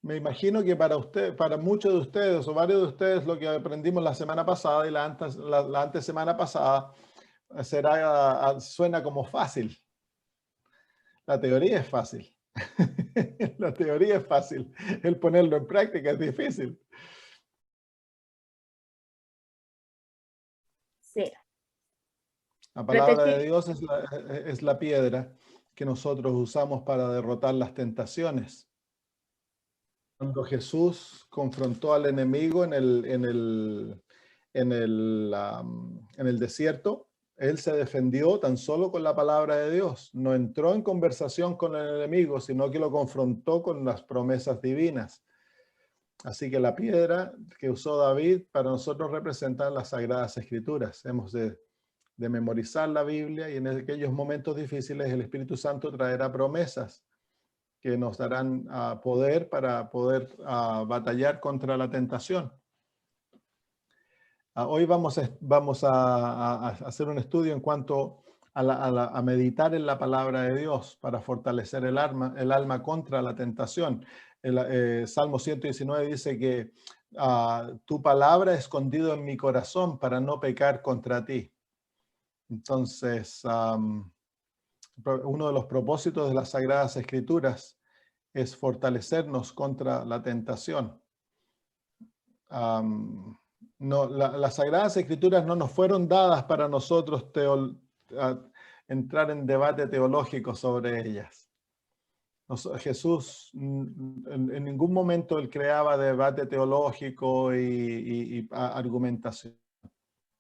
Me imagino que para usted, para muchos de ustedes o varios de ustedes, lo que aprendimos la semana pasada y la antesemana pasada suena como fácil. La teoría es fácil. La teoría es fácil. El ponerlo en práctica es difícil. Sí. La palabra de Protegir. Dios es la piedra que nosotros usamos para derrotar las tentaciones. Cuando Jesús confrontó al enemigo en el desierto, él se defendió tan solo con la palabra de Dios. No entró en conversación con el enemigo, sino que lo confrontó con las promesas divinas. Así que la piedra que usó David para nosotros representa las Sagradas Escrituras. Hemos de memorizar la Biblia y en aquellos momentos difíciles el Espíritu Santo traerá promesas que nos darán poder para poder batallar contra la tentación. Hoy vamos a hacer un estudio en cuanto a meditar en la palabra de Dios para fortalecer el alma contra la tentación. El Salmo 119 dice que tu palabra he escondido en mi corazón para no pecar contra ti. Entonces, uno de los propósitos de las Sagradas Escrituras es fortalecernos contra la tentación. No, las Sagradas Escrituras no nos fueron dadas para nosotros entrar en debate teológico sobre ellas. Jesús en ningún momento él creaba debate teológico y argumentación.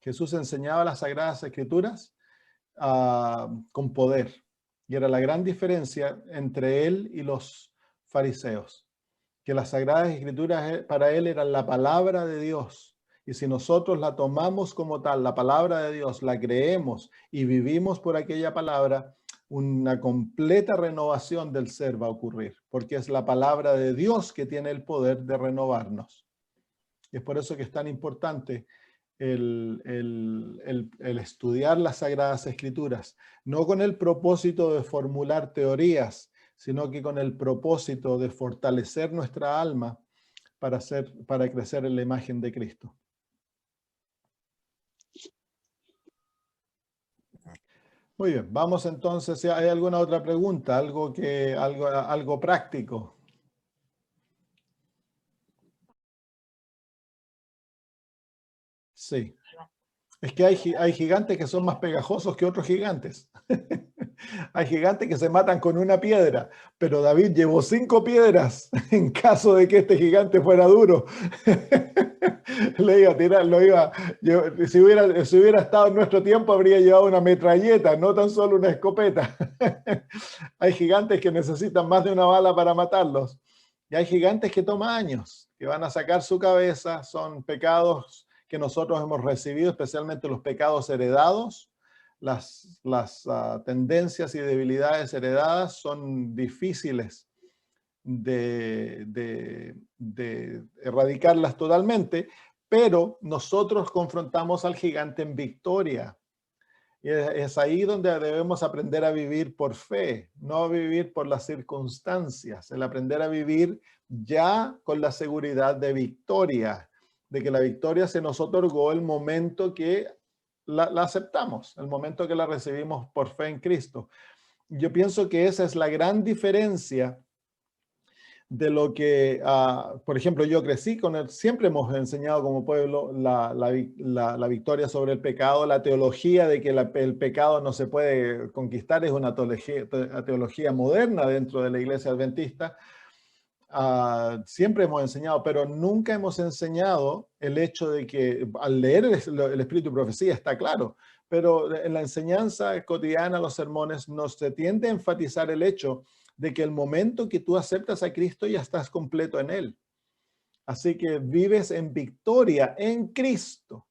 Jesús enseñaba las Sagradas Escrituras con poder. Y era la gran diferencia entre él y los fariseos, que las Sagradas Escrituras para él eran la palabra de Dios. Y si nosotros la tomamos como tal, la palabra de Dios, la creemos y vivimos por aquella palabra, una completa renovación del ser va a ocurrir, porque es la palabra de Dios que tiene el poder de renovarnos. Y es por eso que es tan importante el estudiar las Sagradas Escrituras, no con el propósito de formular teorías, sino que con el propósito de fortalecer nuestra alma para crecer en la imagen de Cristo. Muy bien, vamos entonces, si hay alguna otra pregunta, algo práctico. Sí. Es que hay gigantes que son más pegajosos que otros gigantes. Hay gigantes que se matan con una piedra, pero David llevó 5 piedras en caso de que este gigante fuera duro. Le iba a tirar, si hubiera estado en nuestro tiempo, habría llevado una metralleta, no tan solo una escopeta. Hay gigantes que necesitan más de una bala para matarlos. Y hay gigantes que toman años, que van a sacar su cabeza, son pecados que nosotros hemos recibido, especialmente los pecados heredados. Las tendencias y debilidades heredadas son difíciles de erradicarlas totalmente, pero nosotros confrontamos al gigante en victoria. Y es ahí donde debemos aprender a vivir por fe, no vivir por las circunstancias, el aprender a vivir ya con la seguridad de victoria, de que la victoria se nos otorgó el momento que la aceptamos, el momento que la recibimos por fe en Cristo. Yo pienso que esa es la gran diferencia de lo que, por ejemplo, yo crecí con él, siempre hemos enseñado como pueblo la victoria sobre el pecado, la teología de que el pecado no se puede conquistar es una teología moderna dentro de la iglesia adventista. Siempre hemos enseñado, pero nunca hemos enseñado el hecho de que al leer el Espíritu de Profecía está claro, pero en la enseñanza cotidiana, los sermones, nos se tiende a enfatizar el hecho de que el momento que tú aceptas a Cristo ya estás completo en Él. Así que vives en victoria en Cristo.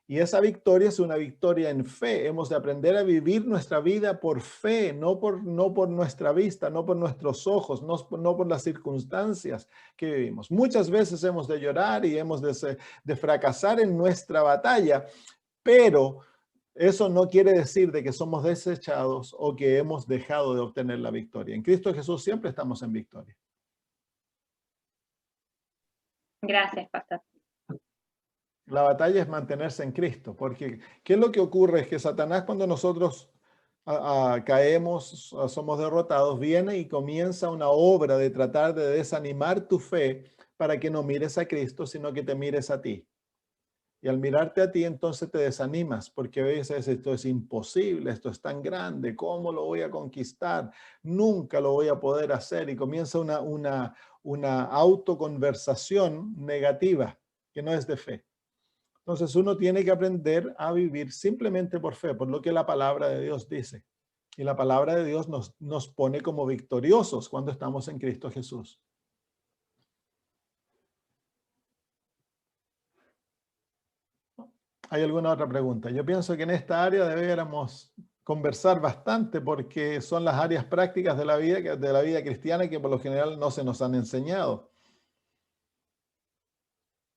Y esa victoria es una victoria en fe. Hemos de aprender a vivir nuestra vida por fe, no por nuestra vista, no por nuestros ojos, no por las circunstancias que vivimos. Muchas veces hemos de llorar y hemos de fracasar en nuestra batalla, pero eso no quiere decir de que somos desechados o que hemos dejado de obtener la victoria. En Cristo Jesús siempre estamos en victoria. Gracias, pastor. La batalla es mantenerse en Cristo, porque ¿qué es lo que ocurre? Es que Satanás, cuando nosotros caemos, somos derrotados, viene y comienza una obra de tratar de desanimar tu fe para que no mires a Cristo, sino que te mires a ti. Y al mirarte a ti, entonces te desanimas, porque a veces esto es imposible, esto es tan grande, ¿cómo lo voy a conquistar? Nunca lo voy a poder hacer. Y comienza una autoconversación negativa, que no es de fe. Entonces uno tiene que aprender a vivir simplemente por fe, por lo que la palabra de Dios dice. Y la palabra de Dios nos pone como victoriosos cuando estamos en Cristo Jesús. ¿Hay alguna otra pregunta? Yo pienso que en esta área deberíamos conversar bastante porque son las áreas prácticas de la vida cristiana que por lo general no se nos han enseñado.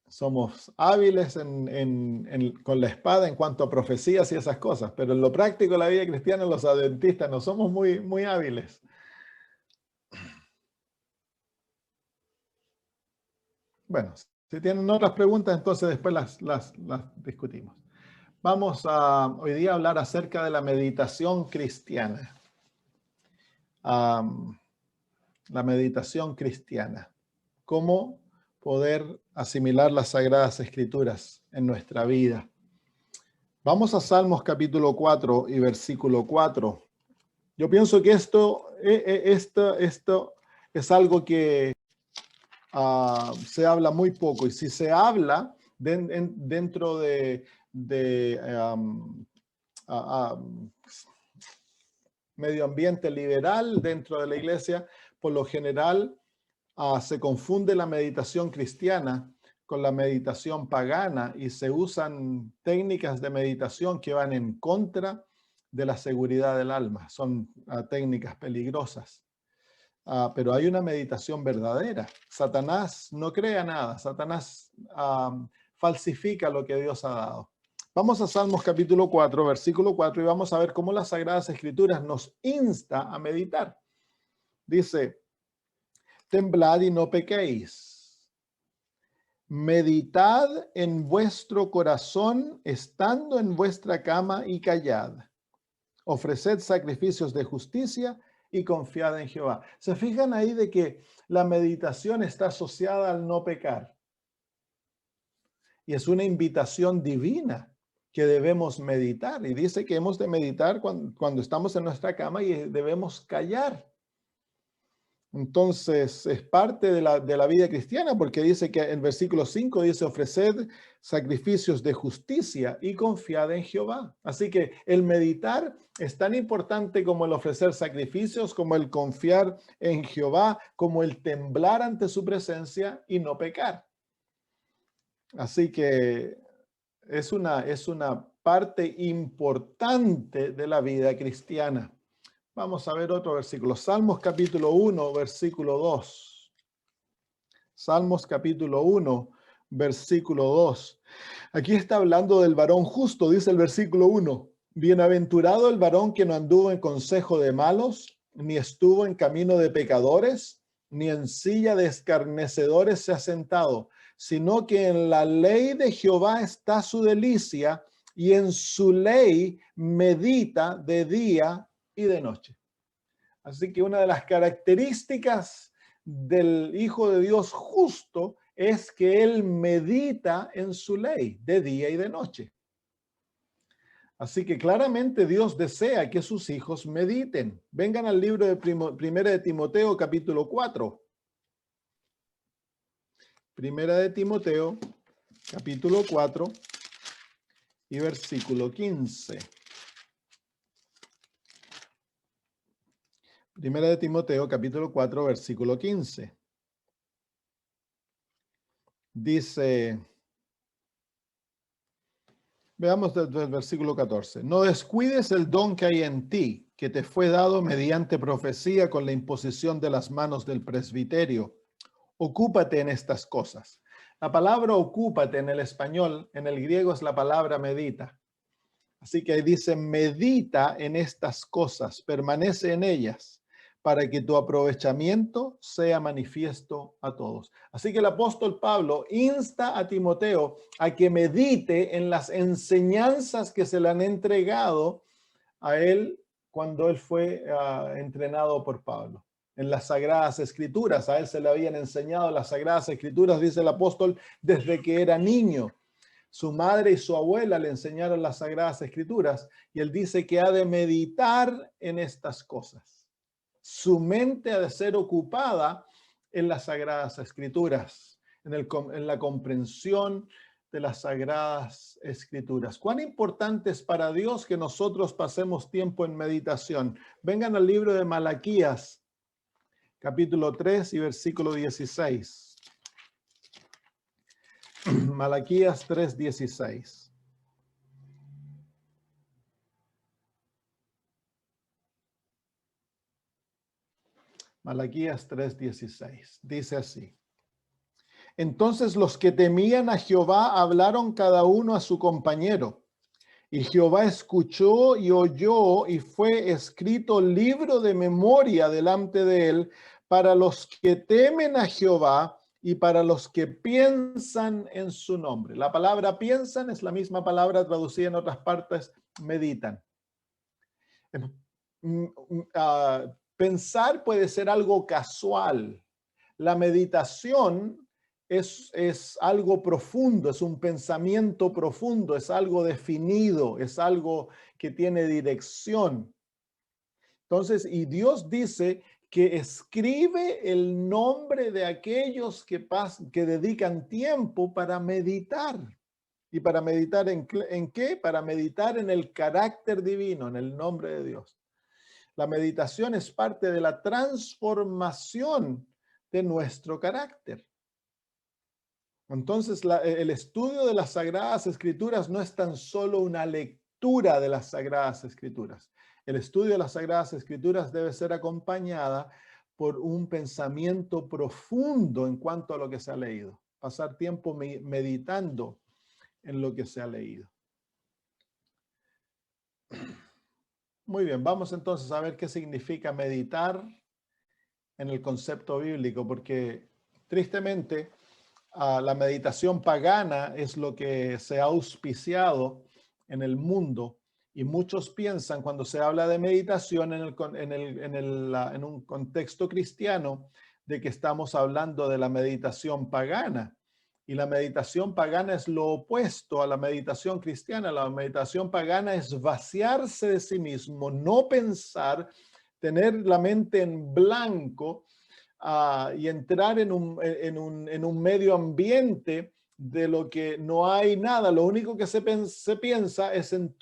Somos hábiles con la espada en cuanto a profecías y esas cosas, pero en lo práctico de la vida cristiana los adventistas no somos muy hábiles. Bueno, si tienen otras preguntas, entonces después las discutimos. Vamos a hoy día hablar acerca de la meditación cristiana. La meditación cristiana. Cómo poder asimilar las Sagradas Escrituras en nuestra vida. Vamos a Salmos capítulo 4 y versículo 4. Yo pienso que esto es algo que se habla muy poco, y si se habla dentro de medio ambiente liberal dentro de la iglesia, por lo general se confunde la meditación cristiana con la meditación pagana y se usan técnicas de meditación que van en contra de la seguridad del alma. Son técnicas peligrosas. Pero hay una meditación verdadera. Satanás no crea nada. Satanás falsifica lo que Dios ha dado. Vamos a Salmos capítulo 4, versículo 4, y vamos a ver cómo las Sagradas Escrituras nos insta a meditar. Dice: temblad y no pequéis. Meditad en vuestro corazón, estando en vuestra cama, y callad. Ofreced sacrificios de justicia y confiad en Jehová. ¿Se fijan ahí de que la meditación está asociada al no pecar? Y es una invitación divina que debemos meditar. Y dice que hemos de meditar cuando estamos en nuestra cama y debemos callar. Entonces, es parte de la vida cristiana, porque dice que en versículo 5 dice: ofreced sacrificios de justicia y confiad en Jehová. Así que el meditar es tan importante como el ofrecer sacrificios, como el confiar en Jehová, como el temblar ante su presencia y no pecar. Así que es una parte importante de la vida cristiana. Vamos a ver otro versículo. Salmos capítulo 1, versículo 2. Salmos capítulo 1, versículo 2. Aquí está hablando del varón justo, dice el versículo 1. Bienaventurado el varón que no anduvo en consejo de malos, ni estuvo en camino de pecadores, ni en silla de escarnecedores se ha sentado, sino que en la ley de Jehová está su delicia, y en su ley medita de día y de noche. Así que una de las características del Hijo de Dios justo es que él medita en su ley de día y de noche. Así que claramente Dios desea que sus hijos mediten. Vengan al libro de Primera de Timoteo, capítulo 4. Primera de Timoteo, capítulo 4 y versículo 15. Primera de Timoteo, capítulo 4, versículo 15. Dice, veamos desde el versículo 14. No descuides el don que hay en ti, que te fue dado mediante profecía con la imposición de las manos del presbiterio. Ocúpate en estas cosas. La palabra ocúpate en el español, en el griego es la palabra medita. Así que ahí dice: medita en estas cosas, permanece en ellas, para que tu aprovechamiento sea manifiesto a todos. Así que el apóstol Pablo insta a Timoteo a que medite en las enseñanzas que se le han entregado a él cuando él fue entrenado por Pablo. En las Sagradas Escrituras, a él se le habían enseñado las Sagradas Escrituras, dice el apóstol, desde que era niño. Su madre y su abuela le enseñaron las Sagradas Escrituras y él dice que ha de meditar en estas cosas. Su mente ha de ser ocupada en las Sagradas Escrituras, en la comprensión de las Sagradas Escrituras. ¿Cuán importante es para Dios que nosotros pasemos tiempo en meditación? Vengan al libro de Malaquías, capítulo 3 y versículo 16. Malaquías 3:16. Malaquías 3:16. Dice así. Entonces los que temían a Jehová hablaron cada uno a su compañero. Y Jehová escuchó y oyó, y fue escrito libro de memoria delante de él para los que temen a Jehová y para los que piensan en su nombre. La palabra piensan es la misma palabra traducida en otras partes, meditan. Pensar puede ser algo casual. La meditación es algo profundo, es un pensamiento profundo, es algo definido, es algo que tiene dirección. Entonces, y Dios dice que escribe el nombre de aquellos que dedican tiempo para meditar. ¿Y para meditar en qué? Para meditar en el carácter divino, en el nombre de Dios. La meditación es parte de la transformación de nuestro carácter. Entonces, el estudio de las Sagradas Escrituras no es tan solo una lectura de las Sagradas Escrituras. El estudio de las Sagradas Escrituras debe ser acompañada por un pensamiento profundo en cuanto a lo que se ha leído. Pasar tiempo meditando en lo que se ha leído. Muy bien, vamos entonces a ver qué significa meditar en el concepto bíblico, porque tristemente la meditación pagana es lo que se ha auspiciado en el mundo y muchos piensan cuando se habla de meditación en un contexto cristiano de que estamos hablando de la meditación pagana. Y la meditación pagana es lo opuesto a la meditación cristiana. La meditación pagana es vaciarse de sí mismo, no pensar, tener la mente en blanco y entrar en un medio ambiente de lo que no hay nada. Lo único que se piensa es en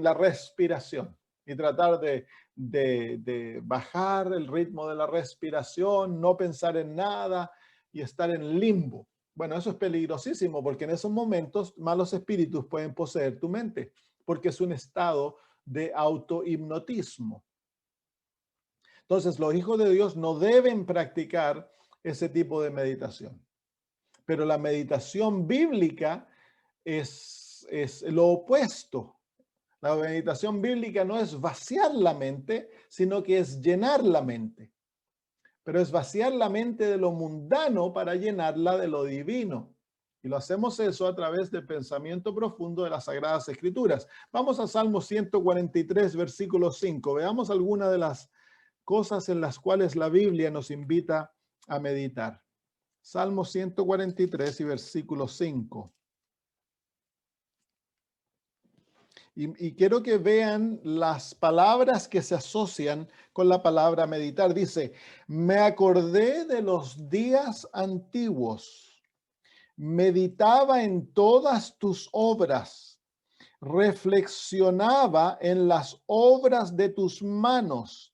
la respiración y tratar de bajar el ritmo de la respiración, no pensar en nada y estar en limbo. Bueno, eso es peligrosísimo porque en esos momentos malos espíritus pueden poseer tu mente porque es un estado de autohipnotismo. Entonces, los hijos de Dios no deben practicar ese tipo de meditación. Pero la meditación bíblica es lo opuesto. La meditación bíblica no es vaciar la mente, sino que es llenar la mente. Pero es vaciar la mente de lo mundano para llenarla de lo divino. Y lo hacemos eso a través del pensamiento profundo de las Sagradas Escrituras. Vamos a Salmo 143, versículo 5. Veamos alguna de las cosas en las cuales la Biblia nos invita a meditar. Salmo 143 y versículo 5. Y quiero que vean las palabras que se asocian con la palabra meditar. Dice, me acordé de los días antiguos, meditaba en todas tus obras, reflexionaba en las obras de tus manos.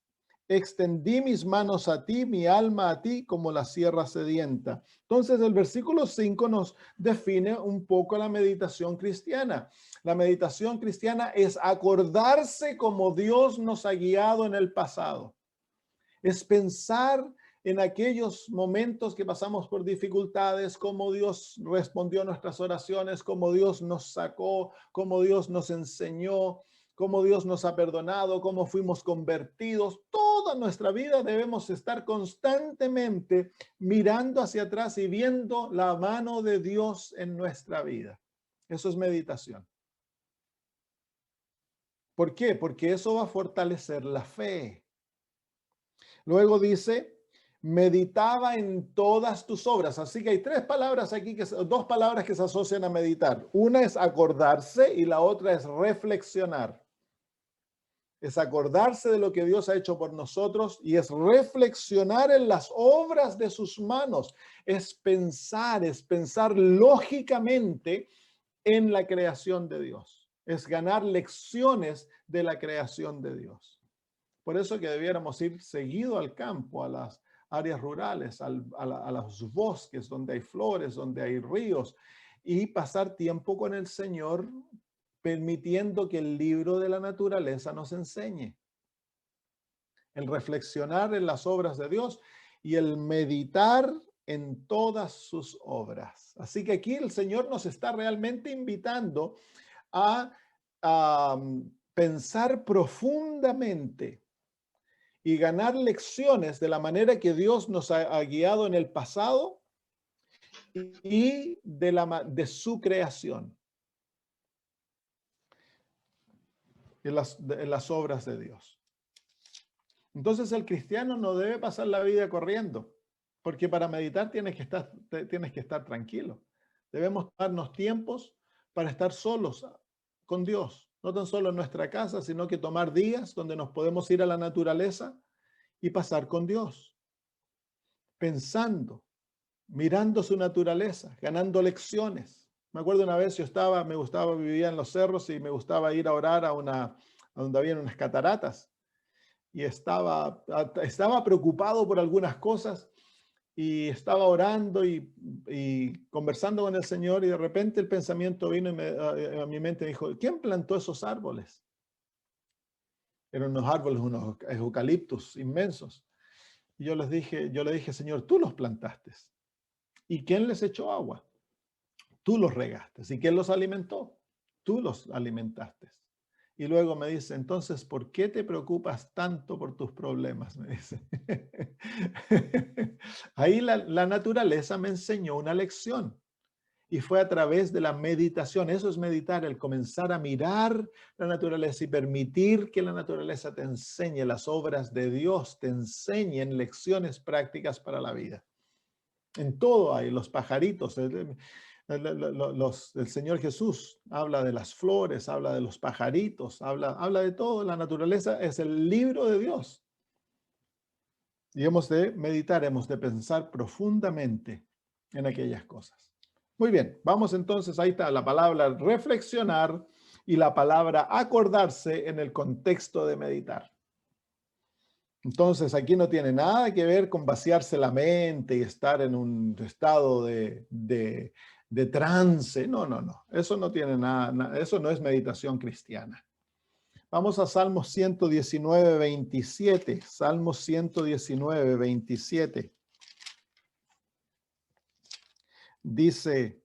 Extendí mis manos a ti, mi alma a ti, como la sierra sedienta. Entonces, el versículo 5 nos define un poco la meditación cristiana. La meditación cristiana es acordarse como Dios nos ha guiado en el pasado. Es pensar en aquellos momentos que pasamos por dificultades, cómo Dios respondió a nuestras oraciones, cómo Dios nos sacó, cómo Dios nos enseñó, cómo Dios nos ha perdonado, cómo fuimos convertidos. Toda nuestra vida debemos estar constantemente mirando hacia atrás y viendo la mano de Dios en nuestra vida. Eso es meditación. ¿Por qué? Porque eso va a fortalecer la fe. Luego dice, meditaba en todas tus obras. Así que hay dos palabras que se asocian a meditar. Una es acordarse y la otra es reflexionar. Es acordarse de lo que Dios ha hecho por nosotros y es reflexionar en las obras de sus manos. Es pensar lógicamente en la creación de Dios. Es ganar lecciones de la creación de Dios. Por eso que debiéramos ir seguido al campo, a las áreas rurales, a los bosques donde hay flores, donde hay ríos, y pasar tiempo con el Señor, permitiendo que el libro de la naturaleza nos enseñe. El reflexionar en las obras de Dios y el meditar en todas sus obras. Así que aquí el Señor nos está realmente invitando a pensar profundamente y ganar lecciones de la manera que Dios nos ha guiado en el pasado y de su creación, en las obras de Dios. Entonces el cristiano no debe pasar la vida corriendo, porque para meditar tienes que estar tranquilo. Debemos darnos tiempos para estar solos con Dios, no tan solo en nuestra casa, sino que tomar días donde nos podemos ir a la naturaleza y pasar con Dios, pensando, mirando su naturaleza, ganando lecciones. Me acuerdo una vez vivía en los cerros y me gustaba ir a orar a donde había unas cataratas. Y estaba preocupado por algunas cosas y estaba orando y conversando con el Señor, y de repente el pensamiento vino a mi mente y me dijo, ¿quién plantó esos árboles? Eran unos árboles, unos eucaliptus inmensos. Y yo le dije, Señor, tú los plantaste. ¿Y quién les echó agua? Tú los regaste. ¿Y quién los alimentó? Tú los alimentaste. Y luego me dice, entonces, ¿por qué te preocupas tanto por tus problemas? Me dice. Ahí la naturaleza me enseñó una lección. Y fue a través de la meditación. Eso es meditar, el comenzar a mirar la naturaleza y permitir que la naturaleza te enseñe las obras de Dios, te enseñen lecciones prácticas para la vida. En todo hay los pajaritos. El Señor Jesús habla de las flores, habla de los pajaritos, habla de todo. La naturaleza es el libro de Dios. Y hemos de meditar, hemos de pensar profundamente en aquellas cosas. Muy bien, vamos entonces, ahí está la palabra reflexionar y la palabra acordarse en el contexto de meditar. Entonces, aquí no tiene nada que ver con vaciarse la mente y estar en un estado de trance. No. Eso no tiene nada, eso no es meditación cristiana. Vamos a Salmos 119, 27. Salmos 119, 27. Dice,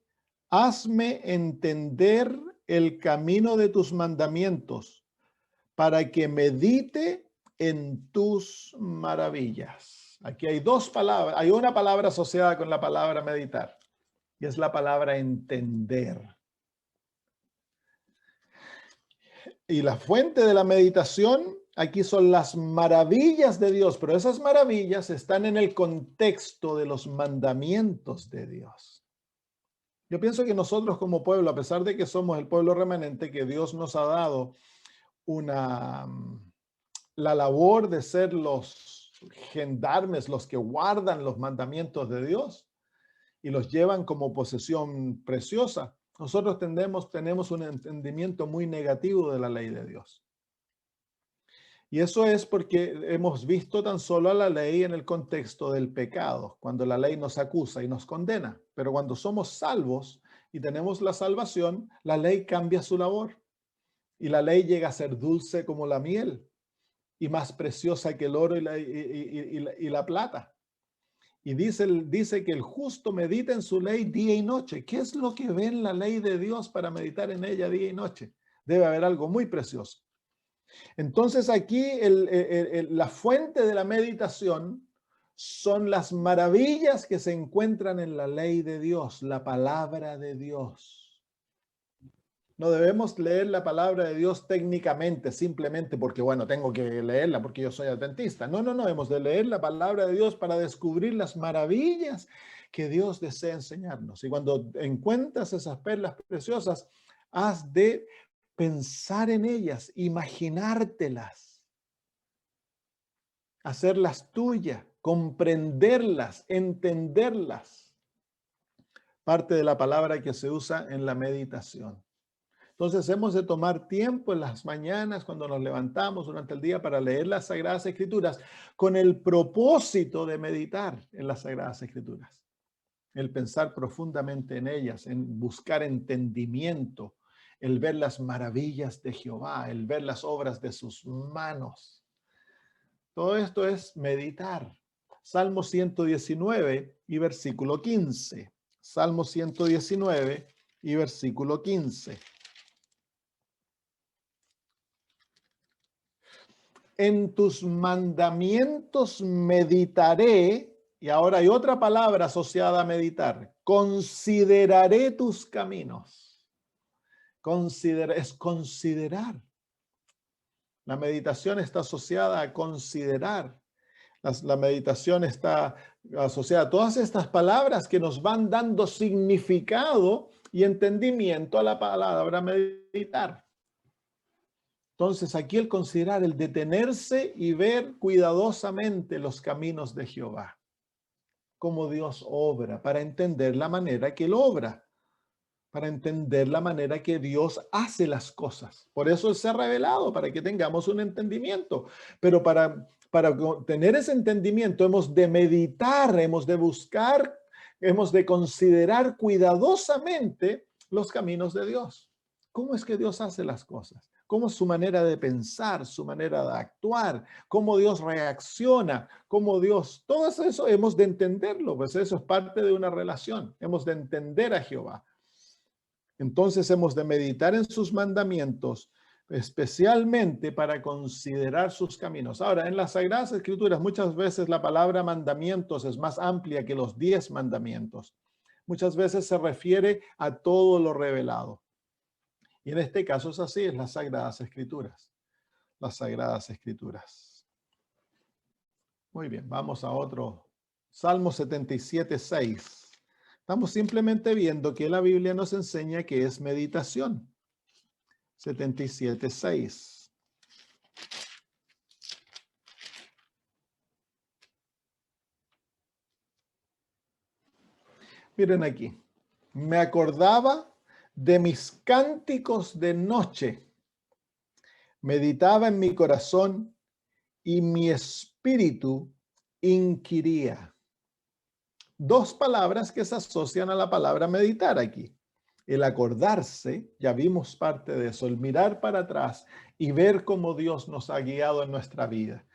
hazme entender el camino de tus mandamientos para que medite en tus maravillas. Aquí hay dos palabras, hay una palabra asociada con la palabra meditar y es la palabra entender. Y la fuente de la meditación aquí son las maravillas de Dios, pero esas maravillas están en el contexto de los mandamientos de Dios. Yo pienso que nosotros como pueblo, a pesar de que somos el pueblo remanente, que Dios nos ha dado la labor de ser los gendarmes, los que guardan los mandamientos de Dios y los llevan como posesión preciosa, nosotros tenemos un entendimiento muy negativo de la ley de Dios. Y eso es porque hemos visto tan solo a la ley en el contexto del pecado, cuando la ley nos acusa y nos condena. Pero cuando somos salvos y tenemos la salvación, la ley cambia su labor. Y la ley llega a ser dulce como la miel y más preciosa que el oro y la plata. Y dice que el justo medita en su ley día y noche. ¿Qué es lo que ve en la ley de Dios para meditar en ella día y noche? Debe haber algo muy precioso. Entonces aquí la fuente de la meditación son las maravillas que se encuentran en la ley de Dios, la palabra de Dios. No debemos leer la palabra de Dios técnicamente, simplemente porque, bueno, tengo que leerla porque yo soy adventista. No, no, no, hemos de leer la palabra de Dios para descubrir las maravillas que Dios desea enseñarnos. Y cuando encuentras esas perlas preciosas, has de pensar en ellas, imaginártelas, hacerlas tuyas, comprenderlas, entenderlas. Parte de la palabra que se usa en la meditación. Entonces hemos de tomar tiempo en las mañanas cuando nos levantamos durante el día para leer las Sagradas Escrituras con el propósito de meditar en las Sagradas Escrituras, el pensar profundamente en ellas, en buscar entendimiento, el ver las maravillas de Jehová, el ver las obras de sus manos. Todo esto es meditar. Salmo 119 y versículo 15. Salmo 119 y versículo 15. En tus mandamientos meditaré, y ahora hay otra palabra asociada a meditar, consideraré tus caminos. Es considerar. La meditación está asociada a considerar. La meditación está asociada a todas estas palabras que nos van dando significado y entendimiento a la palabra meditar. Entonces, aquí el considerar, el detenerse y ver cuidadosamente los caminos de Jehová, cómo Dios obra, para entender la manera que Él obra, para entender la manera que Dios hace las cosas. Por eso Él se ha revelado, para que tengamos un entendimiento. Pero para tener ese entendimiento hemos de meditar, hemos de buscar, hemos de considerar cuidadosamente los caminos de Dios. ¿Cómo es que Dios hace las cosas? ¿Cómo es su manera de pensar, su manera de actuar? ¿Cómo Dios reacciona? ¿Cómo Dios? Todo eso hemos de entenderlo, pues eso es parte de una relación. Hemos de entender a Jehová. Entonces hemos de meditar en sus mandamientos, especialmente para considerar sus caminos. Ahora, en las Sagradas Escrituras muchas veces la palabra mandamientos es más amplia que los 10 mandamientos. Muchas veces se refiere a todo lo revelado. Y en este caso es así, es las Sagradas Escrituras. Las Sagradas Escrituras. Muy bien, vamos a otro. Salmo 77, 6. Estamos simplemente viendo que la Biblia nos enseña que es meditación. 77, 6. Miren aquí. Me acordaba de mis cánticos de noche. Meditaba en mi corazón y mi espíritu inquiría. Dos palabras que se asocian a la palabra meditar aquí. El acordarse, ya vimos parte de eso, el mirar para atrás y ver cómo Dios nos ha guiado en nuestra vida.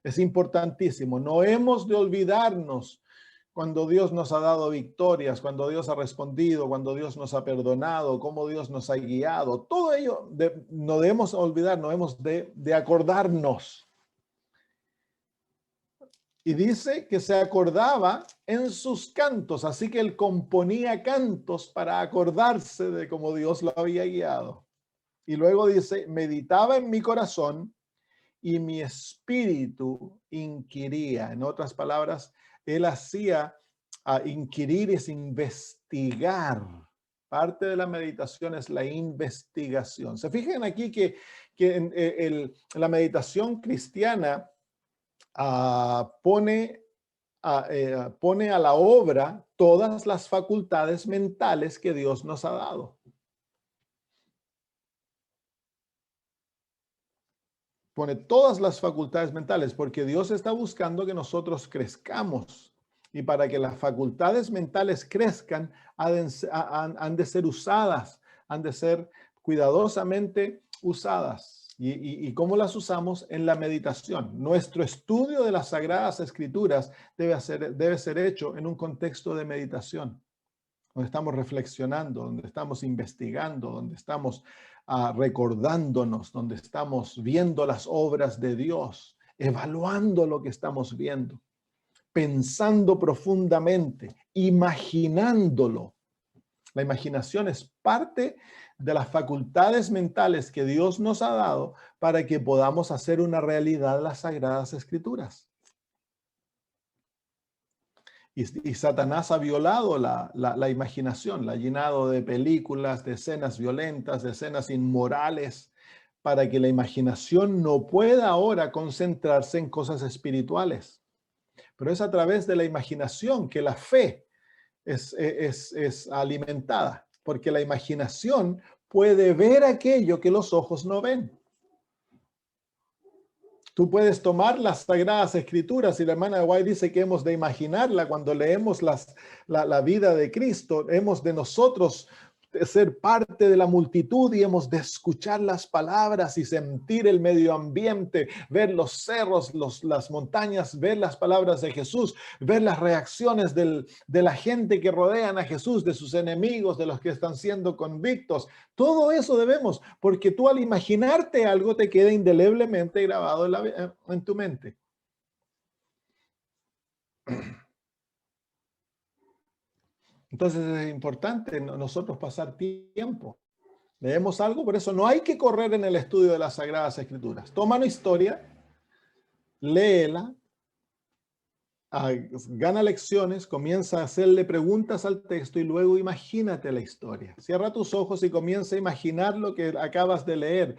Es importantísimo. No hemos de olvidarnos cuando Dios nos ha dado victorias, cuando Dios ha respondido, cuando Dios nos ha perdonado, cómo Dios nos ha guiado. Todo ello no debemos olvidar, no hemos de acordarnos. Y dice que se acordaba en sus cantos, así que él componía cantos para acordarse de cómo Dios lo había guiado. Y luego dice, meditaba en mi corazón y mi espíritu inquiría. En otras palabras, él hacía inquirir, es investigar. Parte de la meditación es la investigación. Se fijan aquí que la meditación cristiana pone a la obra todas las facultades mentales que Dios nos ha dado. Pone todas las facultades mentales porque Dios está buscando que nosotros crezcamos. Y para que las facultades mentales crezcan, han de ser usadas, han de ser cuidadosamente usadas. ¿Y cómo las usamos? En la meditación. Nuestro estudio de las Sagradas Escrituras debe ser hecho en un contexto de meditación. donde estamos reflexionando, donde estamos investigando, donde estamos recordándonos, donde estamos viendo las obras de Dios, evaluando lo que estamos viendo, pensando profundamente, imaginándolo. La imaginación es parte de las facultades mentales que Dios nos ha dado para que podamos hacer una realidad las Sagradas Escrituras. Y Satanás ha violado la imaginación, la ha llenado de películas, de escenas violentas, de escenas inmorales, para que la imaginación no pueda ahora concentrarse en cosas espirituales. Pero es a través de la imaginación que la fe es alimentada, porque la imaginación puede ver aquello que los ojos no ven. Tú puedes tomar las Sagradas Escrituras y la hermana White dice que hemos de imaginarla cuando leemos la vida de Cristo. Hemos de nosotros ser parte de la multitud y hemos de escuchar las palabras y sentir el medio ambiente, ver los cerros, las montañas, ver las palabras de Jesús, ver las reacciones de la gente que rodean a Jesús, de sus enemigos, de los que están siendo convictos. Todo eso debemos, porque tú al imaginarte algo te queda indeleblemente grabado en tu mente. Entonces es importante nosotros pasar tiempo. Leemos algo, por eso no hay que correr en el estudio de las Sagradas Escrituras. Toma una historia, léela, gana lecciones, comienza a hacerle preguntas al texto y luego imagínate la historia. Cierra tus ojos y comienza a imaginar lo que acabas de leer.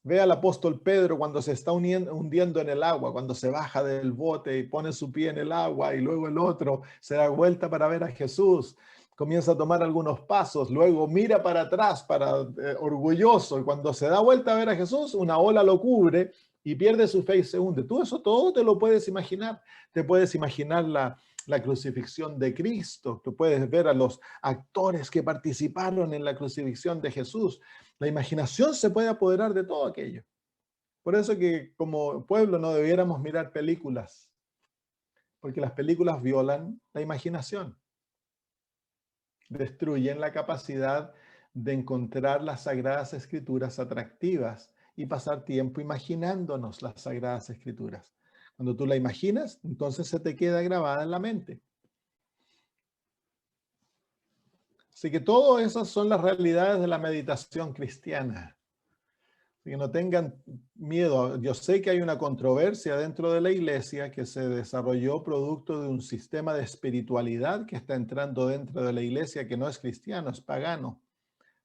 Ve al apóstol Pedro cuando se está hundiendo en el agua, cuando se baja del bote y pone su pie en el agua y luego el otro se da vuelta para ver a Jesús. Comienza a tomar algunos pasos, luego mira para atrás, orgulloso, y cuando se da vuelta a ver a Jesús, una ola lo cubre y pierde su fe y se hunde. Tú eso todo te lo puedes imaginar. Te puedes imaginar la crucifixión de Cristo. Tú puedes ver a los actores que participaron en la crucifixión de Jesús. La imaginación se puede apoderar de todo aquello. Por eso que como pueblo no debiéramos mirar películas, porque las películas violan la imaginación. Destruyen la capacidad de encontrar las Sagradas Escrituras atractivas y pasar tiempo imaginándonos las Sagradas Escrituras. Cuando tú la imaginas, entonces se te queda grabada en la mente. Así que todas esas son las realidades de la meditación cristiana. Así que no tengan miedo. Yo sé que hay una controversia dentro de la iglesia que se desarrolló producto de un sistema de espiritualidad que está entrando dentro de la iglesia que no es cristiano, es pagano.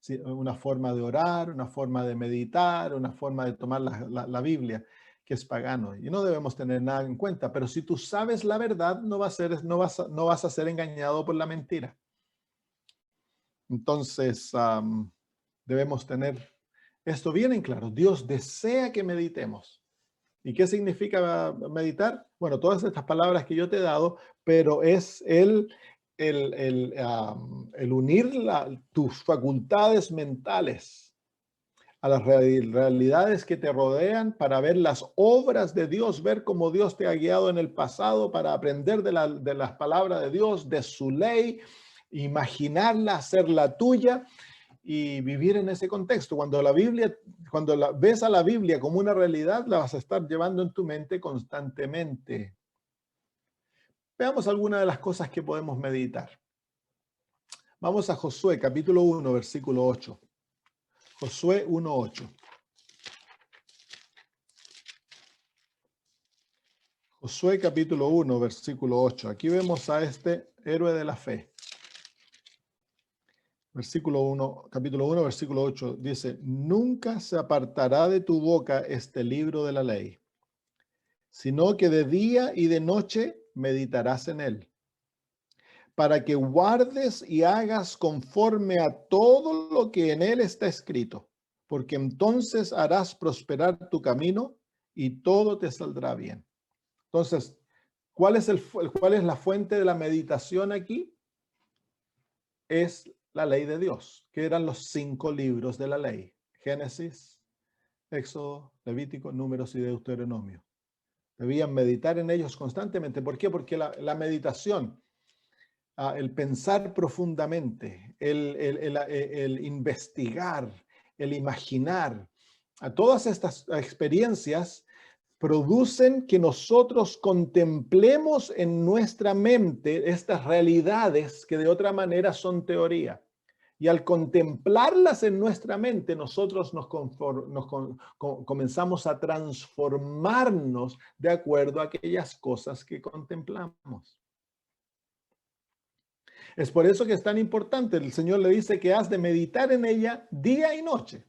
Sí, una forma de orar, una forma de meditar, una forma de tomar la Biblia, que es pagano. Y no debemos tener nada en cuenta. Pero si tú sabes la verdad, no vas a ser engañado por la mentira. Entonces, debemos tener esto bien en claro. Dios desea que meditemos. ¿Y qué significa meditar? Bueno, todas estas palabras que yo te he dado, pero es el unir tus facultades mentales a las realidades que te rodean para ver las obras de Dios, ver cómo Dios te ha guiado en el pasado para aprender de las palabras de Dios, de su ley, imaginarla, hacerla tuya y vivir en ese contexto. Cuando ves a la Biblia como una realidad, la vas a estar llevando en tu mente constantemente. Veamos algunas de las cosas que podemos meditar. Vamos a Josué, capítulo 1, versículo 8. Josué 1:8. Josué capítulo 1, versículo 8. Aquí vemos a este héroe de la fe. Capítulo 1, versículo 8 dice: nunca se apartará de tu boca este libro de la ley, sino que de día y de noche meditarás en él, para que guardes y hagas conforme a todo lo que en él está escrito, porque entonces harás prosperar tu camino y todo te saldrá bien. Entonces, ¿cuál es la fuente de la meditación aquí? Es la ley de Dios, que eran los 5 libros de la ley: Génesis, Éxodo, Levítico, Números y Deuteronomio. Debían meditar en ellos constantemente. ¿Por qué? Porque la meditación el pensar profundamente, el investigar, el imaginar, a todas estas experiencias producen que nosotros contemplemos en nuestra mente estas realidades que de otra manera son teoría. Y al contemplarlas en nuestra mente, nosotros comenzamos a transformarnos de acuerdo a aquellas cosas que contemplamos. Es por eso que es tan importante. El Señor le dice que has de meditar en ella día y noche.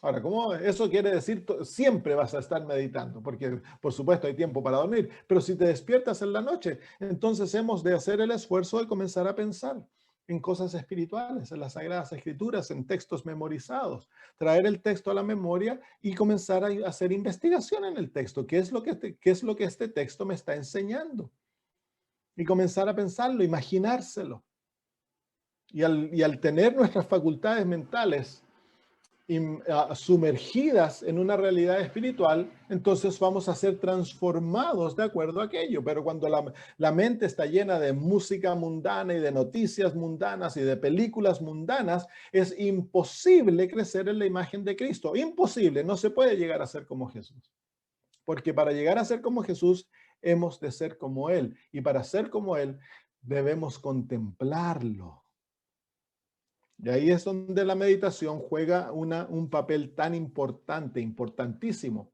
Ahora, ¿cómo eso quiere decir? Siempre vas a estar meditando, porque por supuesto hay tiempo para dormir, pero si te despiertas en la noche, entonces hemos de hacer el esfuerzo de comenzar a pensar en cosas espirituales, en las Sagradas Escrituras, en textos memorizados, traer el texto a la memoria y comenzar a hacer investigación en el texto. ¿Qué es lo que este texto me está enseñando? Y comenzar a pensarlo, imaginárselo. Y al tener nuestras facultades mentales sumergidas en una realidad espiritual, entonces vamos a ser transformados de acuerdo a aquello. Pero cuando la mente está llena de música mundana y de noticias mundanas y de películas mundanas, es imposible crecer en la imagen de Cristo. Imposible, no se puede llegar a ser como Jesús. Porque para llegar a ser como Jesús, hemos de ser como Él. Y para ser como Él, debemos contemplarlo. Y ahí es donde la meditación juega un papel tan importante, importantísimo.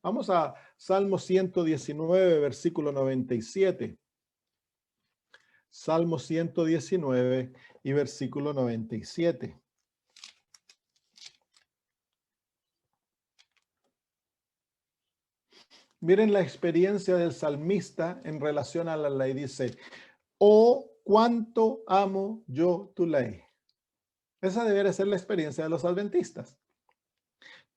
Vamos a Salmo 119, versículo 97. Salmo 119 y versículo 97. Miren la experiencia del salmista en relación a la ley. Dice, oh, cuánto amo yo tu ley. Esa debería ser la experiencia de los adventistas.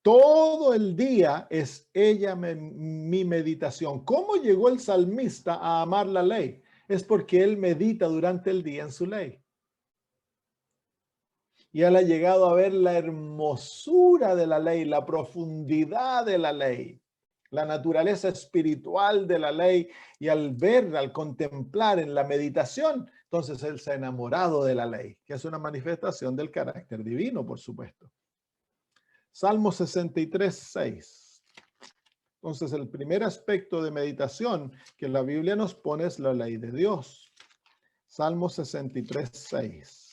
Todo el día es ella mi meditación. ¿Cómo llegó el salmista a amar la ley? Es porque él medita durante el día en su ley. Y él ha llegado a ver la hermosura de la ley, la profundidad de la ley, la naturaleza espiritual de la ley. Y al ver, al contemplar en la meditación, entonces él se ha enamorado de la ley, que es una manifestación del carácter divino, por supuesto. Salmo 63, 6. Entonces, el primer aspecto de meditación que la Biblia nos pone es la ley de Dios. Salmo 63, 6.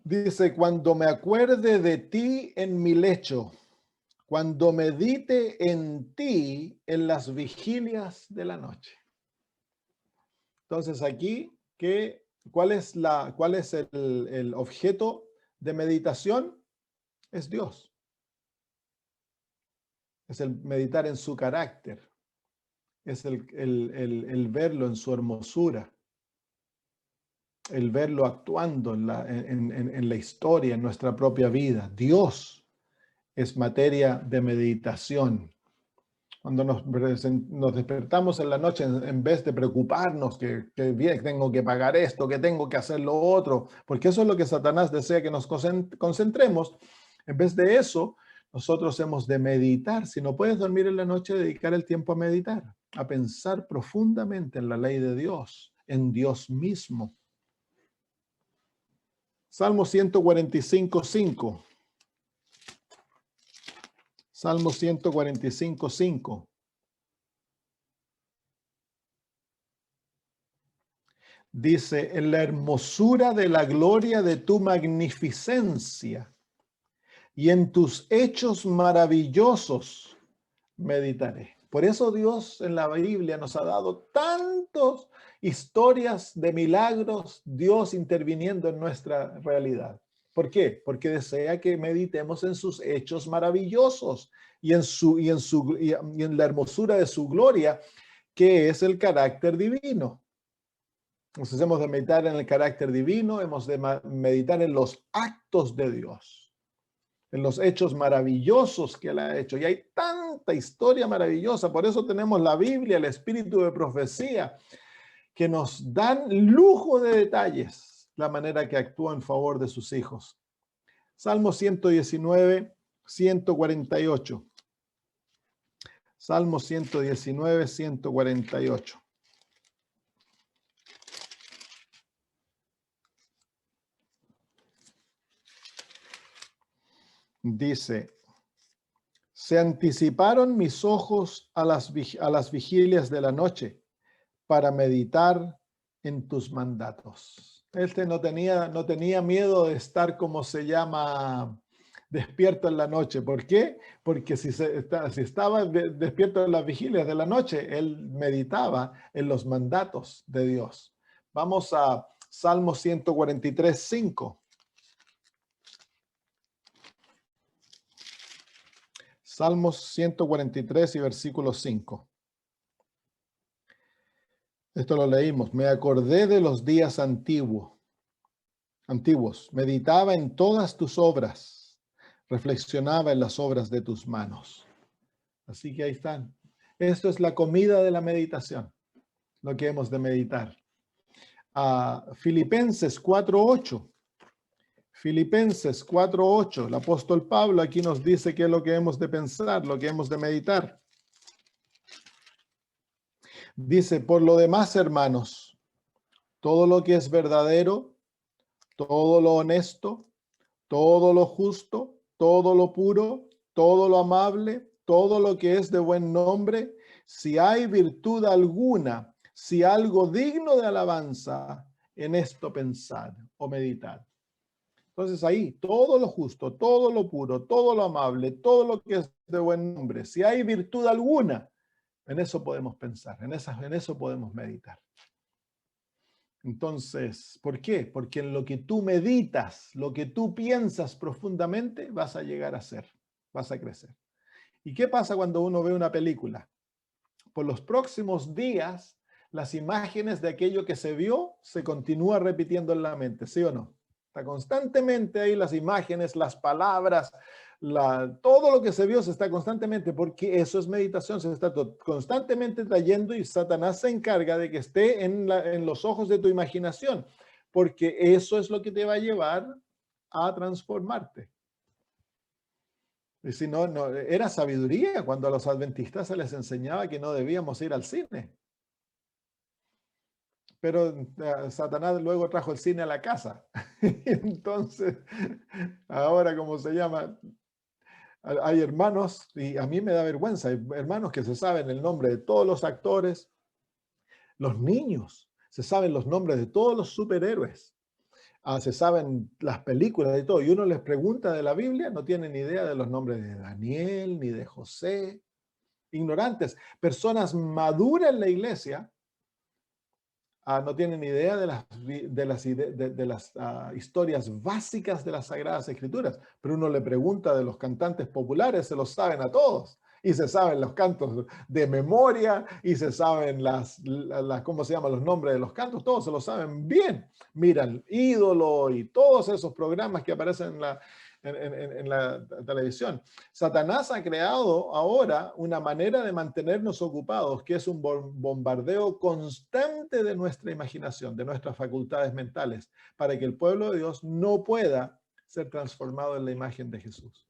Dice, cuando me acuerde de ti en mi lecho, cuando medite en ti en las vigilias de la noche. Entonces, aquí, ¿cuál es el objeto de meditación? Es Dios. Es el meditar en su carácter. Es el verlo en su hermosura. El verlo actuando en la historia, en nuestra propia vida. Dios es materia de meditación. Cuando nos despertamos en la noche, en vez de preocuparnos que bien, tengo que pagar esto, que tengo que hacer lo otro, porque eso es lo que Satanás desea que nos concentremos, en vez de eso, nosotros hemos de meditar. Si no puedes dormir en la noche, dedicar el tiempo a meditar, a pensar profundamente en la ley de Dios, en Dios mismo. Salmo 145, 5. Salmo 145, 5. Dice, en la hermosura de la gloria de tu magnificencia y en tus hechos maravillosos meditaré. Por eso Dios en la Biblia nos ha dado tantas historias de milagros, Dios interviniendo en nuestra realidad. ¿Por qué? Porque desea que meditemos en sus hechos maravillosos y en la hermosura de su gloria, que es el carácter divino. Entonces hemos de meditar en el carácter divino, hemos de meditar en los actos de Dios, en los hechos maravillosos que Él ha hecho. Y hay tanta historia maravillosa, por eso tenemos la Biblia, el espíritu de profecía, que nos dan lujo de detalles, la manera que actúa en favor de sus hijos. Salmo 119, 148. Salmo 119, 148. Dice, se anticiparon mis ojos a las vigilias de la noche para meditar en tus mandatos. Este no tenía miedo de estar, como se llama, despierto en la noche. ¿Por qué? Porque si estaba despierto en las vigilias de la noche, él meditaba en los mandatos de Dios. Vamos a Salmo 143, 5. Salmos 143 y versículo 5. Esto lo leímos. Me acordé de los días antiguos. Meditaba en todas tus obras. Reflexionaba en las obras de tus manos. Así que ahí están. Esto es la comida de la meditación, lo que hemos de meditar. Filipenses 4:8. Filipenses 4:8. El apóstol Pablo aquí nos dice qué es lo que hemos de pensar, lo que hemos de meditar. Dice, por lo demás, hermanos, todo lo que es verdadero, todo lo honesto, todo lo justo, todo lo puro, todo lo amable, todo lo que es de buen nombre, si hay virtud alguna, si algo digno de alabanza, en esto pensad o meditad. Entonces ahí, todo lo justo, todo lo puro, todo lo amable, todo lo que es de buen nombre, si hay virtud alguna, en eso podemos pensar, en eso podemos meditar. Entonces, ¿por qué? Porque en lo que tú meditas, lo que tú piensas profundamente, vas a llegar a ser, vas a crecer. ¿Y qué pasa cuando uno ve una película? Por los próximos días, las imágenes de aquello que se vio se continúa repitiendo en la mente, ¿sí o no? Está constantemente ahí las imágenes, las palabras, todo lo que se vio se está constantemente, porque eso es meditación, se está constantemente trayendo y Satanás se encarga de que esté en los ojos de tu imaginación, porque eso es lo que te va a llevar a transformarte. Y si no, era sabiduría cuando a los adventistas se les enseñaba que no debíamos ir al cine. Pero Satanás luego trajo el cine a la casa. Entonces, ahora, ¿cómo se llama? Hay hermanos, y a mí me da vergüenza, hay hermanos que se saben el nombre de todos los actores, los niños, se saben los nombres de todos los superhéroes, se saben las películas y todo, y uno les pregunta de la Biblia, no tienen ni idea de los nombres de Daniel, ni de José, ignorantes, personas maduras en la iglesia, no tienen idea de las historias básicas de las Sagradas Escrituras, pero uno le pregunta de los cantantes populares, se los saben a todos, y se saben los cantos de memoria, y se saben ¿cómo se llaman? Los nombres de los cantos, todos se los saben bien. Miran Ídolo y todos esos programas que aparecen en la televisión. Satanás ha creado ahora una manera de mantenernos ocupados, que es un bombardeo constante de nuestra imaginación, de nuestras facultades mentales, para que el pueblo de Dios no pueda ser transformado en la imagen de Jesús.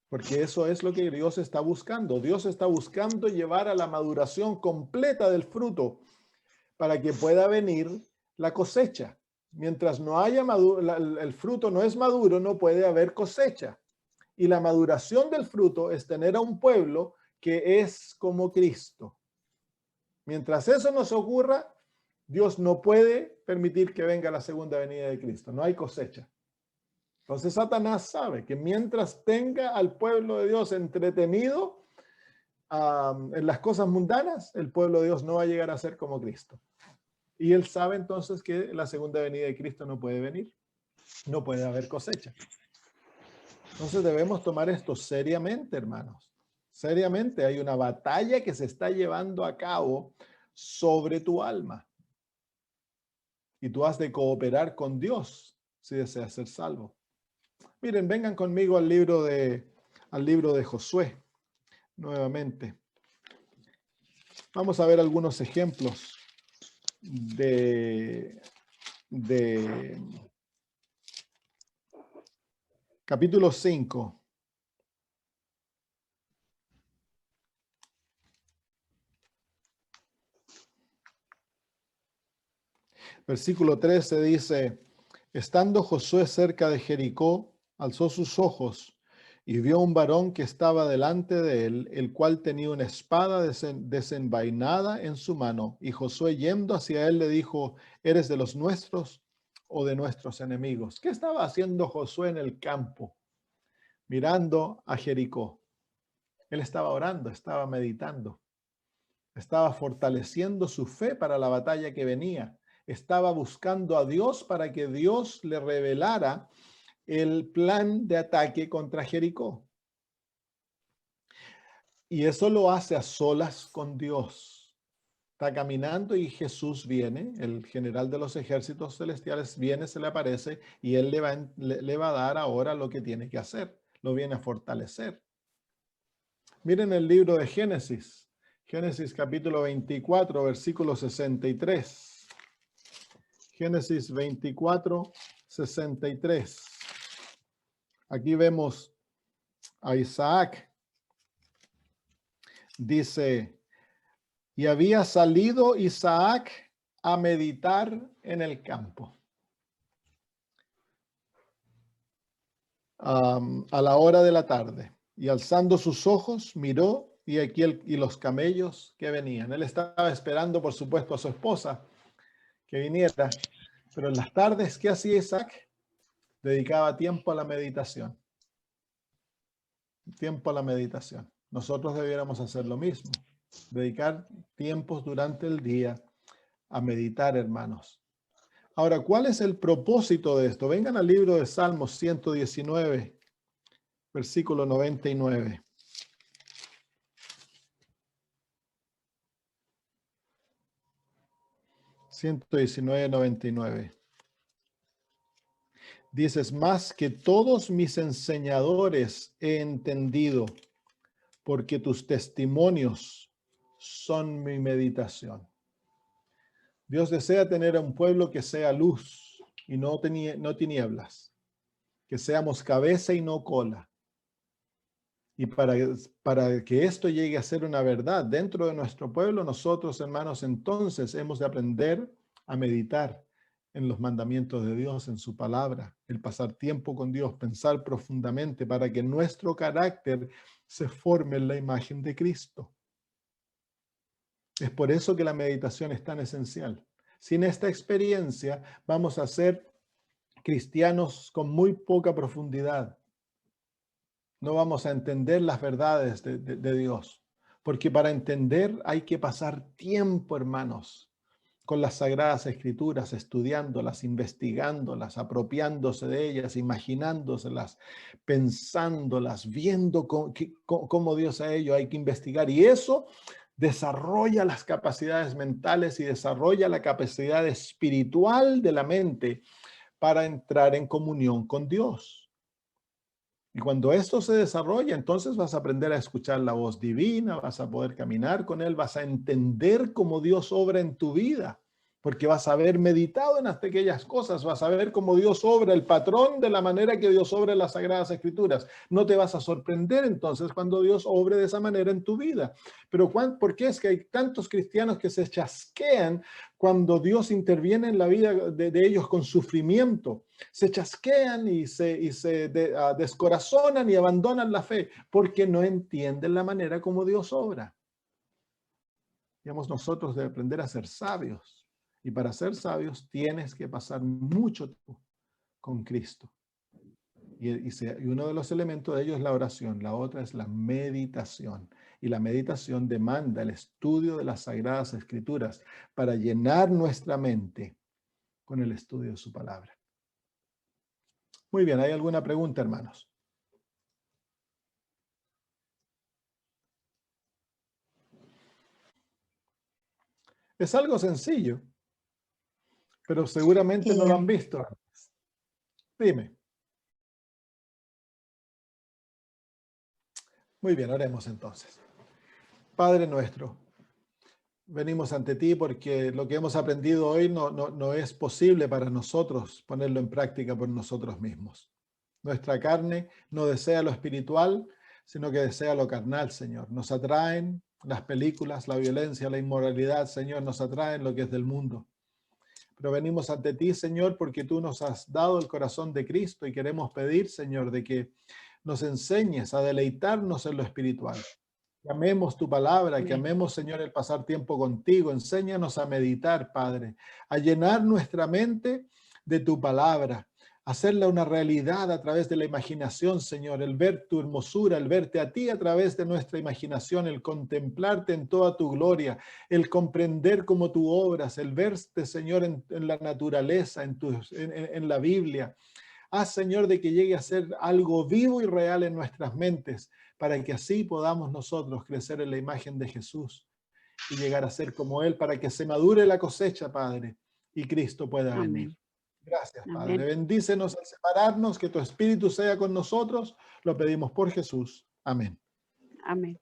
Porque eso es lo que Dios está buscando. Dios está buscando llevar a la maduración completa del fruto para que pueda venir la cosecha. Mientras no haya el fruto no es maduro, no puede haber cosecha. Y la maduración del fruto es tener a un pueblo que es como Cristo. Mientras eso nos ocurra, Dios no puede permitir que venga la segunda venida de Cristo. No hay cosecha. Entonces Satanás sabe que mientras tenga al pueblo de Dios entretenido en las cosas mundanas, el pueblo de Dios no va a llegar a ser como Cristo. Y él sabe entonces que la segunda venida de Cristo no puede venir. No puede haber cosecha. Entonces debemos tomar esto seriamente, hermanos. Seriamente, hay una batalla que se está llevando a cabo sobre tu alma. Y tú has de cooperar con Dios si deseas ser salvo. Miren, vengan conmigo al libro de Josué, nuevamente. Vamos a ver algunos ejemplos de capítulo 5. Versículo 13 dice, estando Josué cerca de Jericó, alzó sus ojos y vio un varón que estaba delante de él, el cual tenía una espada desenvainada en su mano. Y Josué, yendo hacia él, le dijo, ¿eres de los nuestros o de nuestros enemigos? ¿Qué estaba haciendo Josué en el campo, mirando a Jericó? Él estaba orando, estaba meditando, estaba fortaleciendo su fe para la batalla que venía. Estaba buscando a Dios para que Dios le revelara el plan de ataque contra Jericó. Y eso lo hace a solas con Dios. Está caminando y Jesús viene, el general de los ejércitos celestiales viene, se le aparece y él le va a dar ahora lo que tiene que hacer. Lo viene a fortalecer. Miren el libro de Génesis. Génesis capítulo 24, versículo 63. Génesis 24, 63. Aquí vemos a Isaac. Dice, y había salido Isaac a meditar en el campo. A la hora de la tarde. Y alzando sus ojos, miró y aquí y los camellos que venían. Él estaba esperando, por supuesto, a su esposa que viniera. Pero en las tardes, ¿qué hacía Isaac? Dedicaba tiempo a la meditación. Tiempo a la meditación. Nosotros debiéramos hacer lo mismo. Dedicar tiempos durante el día a meditar, hermanos. Ahora, ¿cuál es el propósito de esto? Vengan al libro de Salmos 119, versículo 99. 119, 99. Dices, más que todos mis enseñadores he entendido, porque tus testimonios son mi meditación. Dios desea tener a un pueblo que sea luz y no tinieblas, que seamos cabeza y no cola. Y para que esto llegue a ser una verdad dentro de nuestro pueblo, nosotros, hermanos, entonces hemos de aprender a meditar en los mandamientos de Dios, en su palabra, el pasar tiempo con Dios, pensar profundamente para que nuestro carácter se forme en la imagen de Cristo. Es por eso que la meditación es tan esencial. Sin esta experiencia vamos a ser cristianos con muy poca profundidad. No vamos a entender las verdades de Dios, porque para entender hay que pasar tiempo, hermanos, con las Sagradas Escrituras, estudiándolas, investigándolas, apropiándose de ellas, imaginándoselas, pensándolas, viendo cómo Dios ha hecho. Hay que investigar y eso desarrolla las capacidades mentales y desarrolla la capacidad espiritual de la mente para entrar en comunión con Dios. Y cuando esto se desarrolla, entonces vas a aprender a escuchar la voz divina, vas a poder caminar con Él, vas a entender cómo Dios obra en tu vida, porque vas a haber meditado en aquellas cosas, vas a ver cómo Dios obra, el patrón de la manera que Dios obra en las Sagradas Escrituras. No te vas a sorprender entonces cuando Dios obre de esa manera en tu vida. Pero ¿por qué es que hay tantos cristianos que se chasquean cuando Dios interviene en la vida de ellos con sufrimiento? Se chasquean y se descorazonan y abandonan la fe porque no entienden la manera como Dios obra. Digamos, nosotros de aprender a ser sabios. Y para ser sabios tienes que pasar mucho tiempo con Cristo. Y uno de los elementos de ello es la oración, la otra es la meditación. Y la meditación demanda el estudio de las Sagradas Escrituras para llenar nuestra mente con el estudio de su palabra. Muy bien, ¿hay alguna pregunta, hermanos? Es algo sencillo, pero seguramente no lo han visto antes. Dime. Muy bien, oremos entonces. Padre nuestro, venimos ante ti porque lo que hemos aprendido hoy no es posible para nosotros ponerlo en práctica por nosotros mismos. Nuestra carne no desea lo espiritual, sino que desea lo carnal, Señor. Nos atraen las películas, la violencia, la inmoralidad, Señor, nos atraen lo que es del mundo. Pero venimos ante ti, Señor, porque tú nos has dado el corazón de Cristo y queremos pedir, Señor, de que nos enseñes a deleitarnos en lo espiritual. Que amemos tu palabra, que Amén. amemos, Señor, el pasar tiempo contigo. Enséñanos a meditar, Padre, a llenar nuestra mente de tu palabra, hacerla una realidad a través de la imaginación, Señor, el ver tu hermosura, el verte a ti a través de nuestra imaginación, el contemplarte en toda tu gloria, el comprender cómo tú obras, el verte, Señor, en la naturaleza, en la Biblia. Haz, Señor, de que llegue a ser algo vivo y real en nuestras mentes, para que así podamos nosotros crecer en la imagen de Jesús y llegar a ser como Él, para que se madure la cosecha, Padre, y Cristo pueda venir. Amén. Gracias, Padre. Amén. Bendícenos al separarnos, que tu Espíritu sea con nosotros. Lo pedimos por Jesús. Amén. Amén.